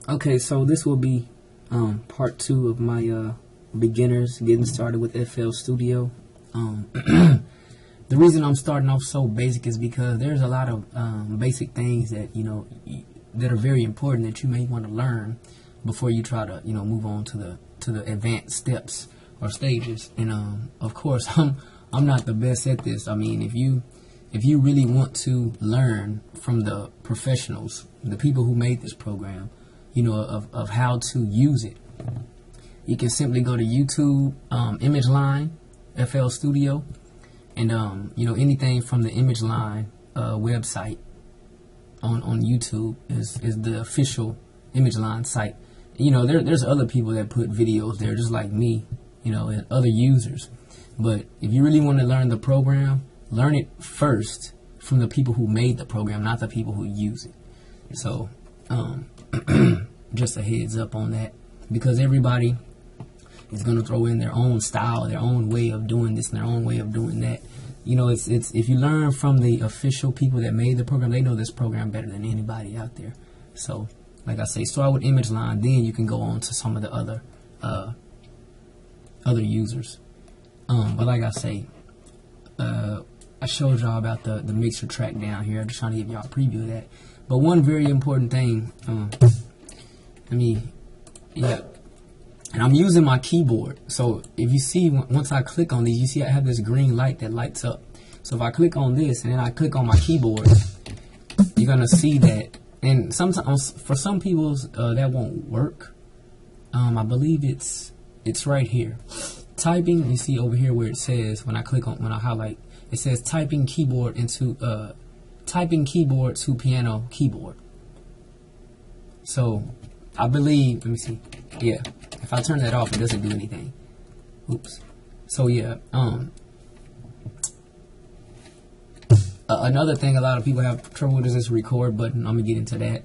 Okay, so this will be part two of my beginners getting started with FL Studio. The reason I'm starting off so basic is because there's a lot of basic things that that are very important that you may want to learn before you try to move on to the advanced steps or stages. And of course, I'm not the best at this. I mean, if you really want to learn from the professionals, the people who made this program, of how to use it, you can simply go to YouTube, ImageLine, FL Studio, and anything from the ImageLine website on YouTube is the official ImageLine site. There's other people that put videos there, just like me, and other users. But if you really want to learn the program, learn it first from the people who made the program, not the people who use it. So, just a heads up on that, because everybody is going to throw in their own style, their own way of doing this, and their own way of doing that. It's if you learn from the official people that made the program, they know this program better than anybody out there. So, like I say, start with ImageLine, then you can go on to some of the other users. But like I say, I showed y'all about the mixer track down here. I'm just trying to give y'all a preview of that. But one very important thing, and I'm using my keyboard. So if you see, once I click on these, you see I have this green light that lights up. So if I click on this and then I click on my keyboard, you're gonna see that. And sometimes for some people that won't work. I believe it's right here. Typing, you see over here where it says, when I highlight, it says typing keyboard to piano keyboard. So I believe, let me see. Yeah, if I turn that off, it doesn't do anything. Oops. So yeah, another thing a lot of people have trouble with is this record button. I'm gonna get into that.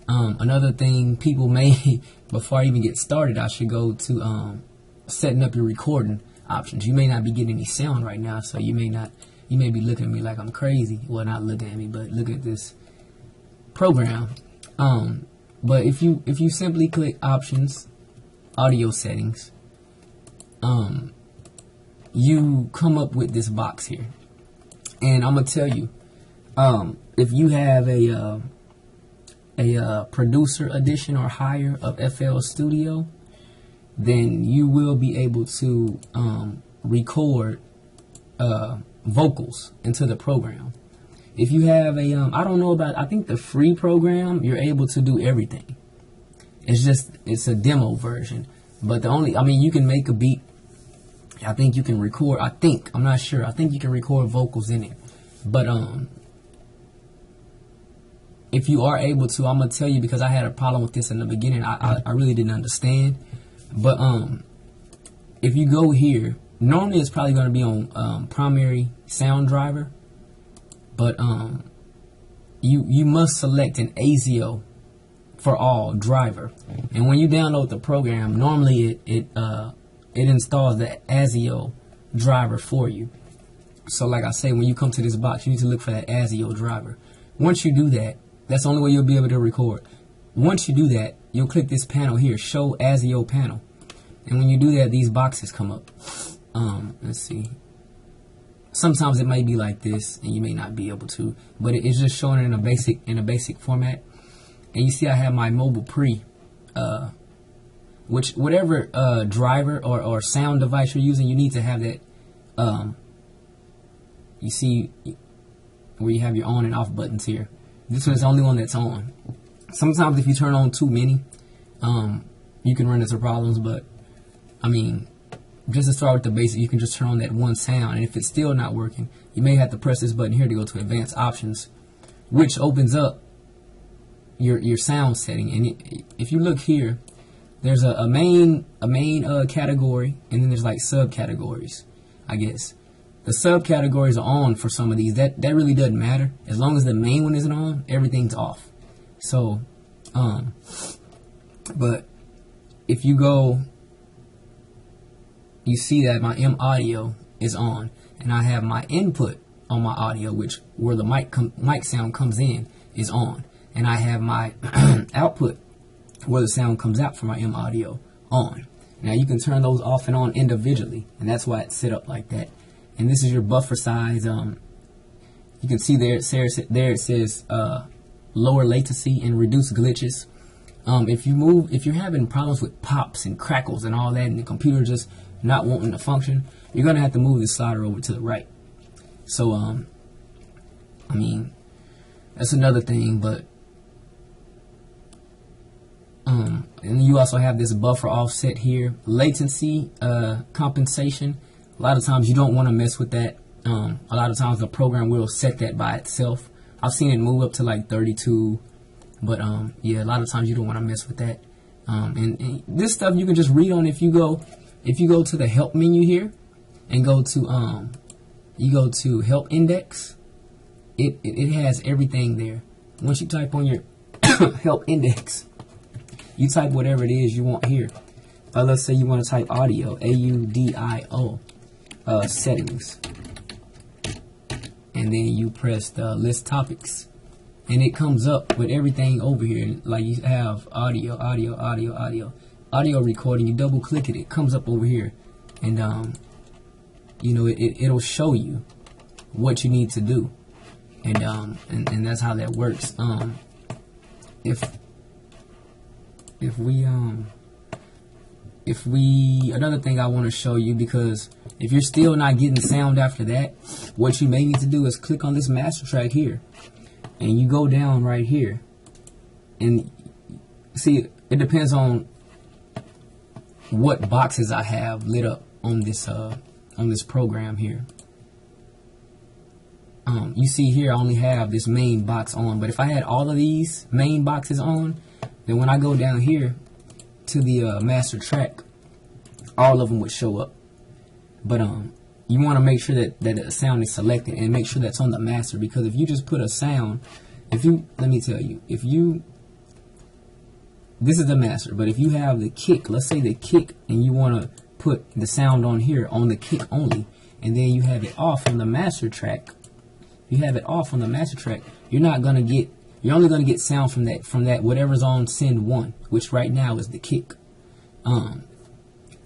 Another thing people may, before I even get started, I should go to setting up your recording options. You may not be getting any sound right now, so you may be looking at me like I'm crazy. Well, not looking at me, but look at this program. But if you simply click options, audio settings, you come up with this box here. And I'm gonna tell you, if you have a producer edition or higher of FL Studio, then you will be able to record vocals into the program. If you have I don't know about, I think the free program, you're able to do everything. It's a demo version. But you can make a beat. I think you can record, I'm not sure. I think you can record vocals in it. But if you are able to, I'm going to tell you, because I had a problem with this in the beginning. I really didn't understand. But if you go here, normally it's probably going to be on primary sound driver. But you must select an ASIO for all driver. And when you download the program, normally it installs the ASIO driver for you. So like I say, when you come to this box, you need to look for that ASIO driver. Once you do that, that's the only way you'll be able to record. Once you do that, you'll click this panel here, show ASIO panel. And when you do that, these boxes come up. Let's see. Sometimes it might be like this, and you may not be able to, but it's just showing it in a basic format. And you see I have my mobile pre, whatever driver or sound device you're using, you need to have that. You see where you have your on and off buttons here. This one's the only one that's on. Sometimes if you turn on too many, you can run into problems. But I mean, just to start with the basic, you can just turn on that one sound, and if it's still not working, you may have to press this button here to go to advanced options, which opens up your sound setting. And if you look here, there's a main category, and then there's like subcategories, I guess. The subcategories are on for some of these. That really doesn't matter. As long as the main one isn't on, everything's off. So, but if you go, you see that my M audio is on, and I have my input on my audio, which where the mic sound comes in, is on, and I have my output where the sound comes out from our M audio on. Now you can turn those off and on individually, and that's why it's set up like that. And this is your buffer size. You can see there it says lower latency and reduce glitches. If you're having problems with pops and crackles and all that, and the computer just not wanting to function, you're gonna have to move the slider over to the right. So I mean, that's another thing. But and you also have this buffer offset here, latency compensation. A lot of times you don't want to mess with that. A lot of times the program will set that by itself. I've seen it move up to like 32, but yeah, a lot of times you don't want to mess with that. And this stuff you can just read on if you go to the help menu here and go to help index. It has everything there. Once you type on your help index, you type whatever it is you want here. Let's say you want to type audio, AUDIO, settings, and then you press the list topics, and it comes up with everything over here. Like you have audio recording. You double click it, it comes up over here, and you know, it'll show you what you need to do, and that's how that works. If we another thing I want to show you, because if you're still not getting sound after that, what you may need to do is click on this master track here, and you go down right here, and see, it depends on what boxes I have lit up on this program here. You see here I only have this main box on, but if I had all of these main boxes on, then when I go down here to the master track, all of them would show up. But you want to make sure that the sound is selected and make sure that's on the master, because if you just put a sound, let me tell you, this is the master, but if you have the kick, let's say the kick, and you want to put the sound on here on the kick only, and then you have it off on the master track, you're only going to get sound from that whatever's on send 1, which right now is the kick.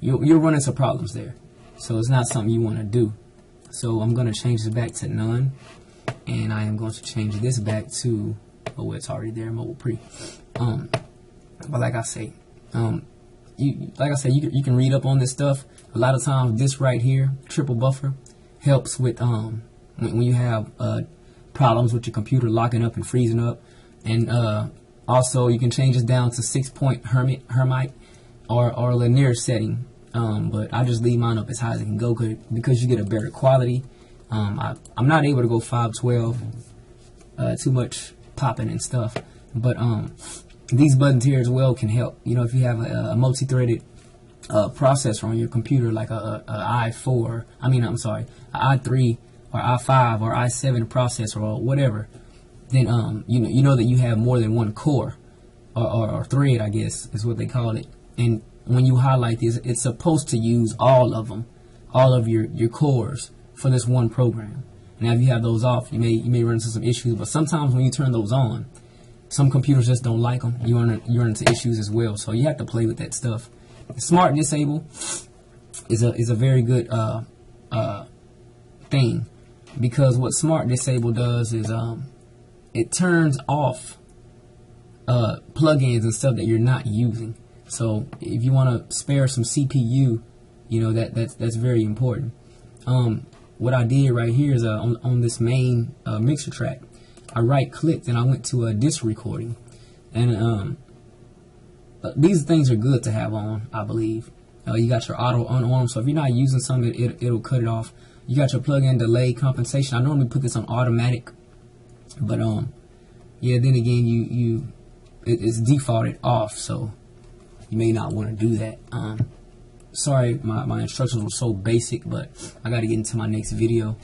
You'll run into problems there, so it's not something you want to do. So I'm going to change this back to none, and I am going to change this back to, oh, it's already there, mobile pre. But like I say, you can read up on this stuff. A lot of times this right here, triple buffer, helps with when you have problems with your computer locking up and freezing up. And also you can change this down to 6-point Hermite or linear setting, but I just leave mine up as high as it can go because you get a better quality. I'm not able to go 512, too much popping and stuff, but these buttons here as well can help. You know, if you have a multi-threaded processor on your computer, like a i3 or i5 or i7 processor or whatever, then you know that you have more than one core or thread, I guess is what they call it. And when you highlight this, it's supposed to use all of them, all of your cores for this one program. Now, if you have those off, you may run into some issues. But sometimes when you turn those on, some computers just don't like them. You run into issues as well. So you have to play with that stuff. Smart Disable is a very good thing, because what Smart Disable does is it turns off plugins and stuff that you're not using. So if you want to spare some CPU, you know, that's very important. What I did right here is on this main mixer track, I right clicked and I went to a disc recording, and these things are good to have on, I believe. You got your auto on, so if you're not using something, it'll cut it off. You got your plug-in delay compensation. I normally put this on automatic, but yeah, then again, it's defaulted off, so you may not want to do that. Sorry, my instructions were so basic, but I got to get into my next video.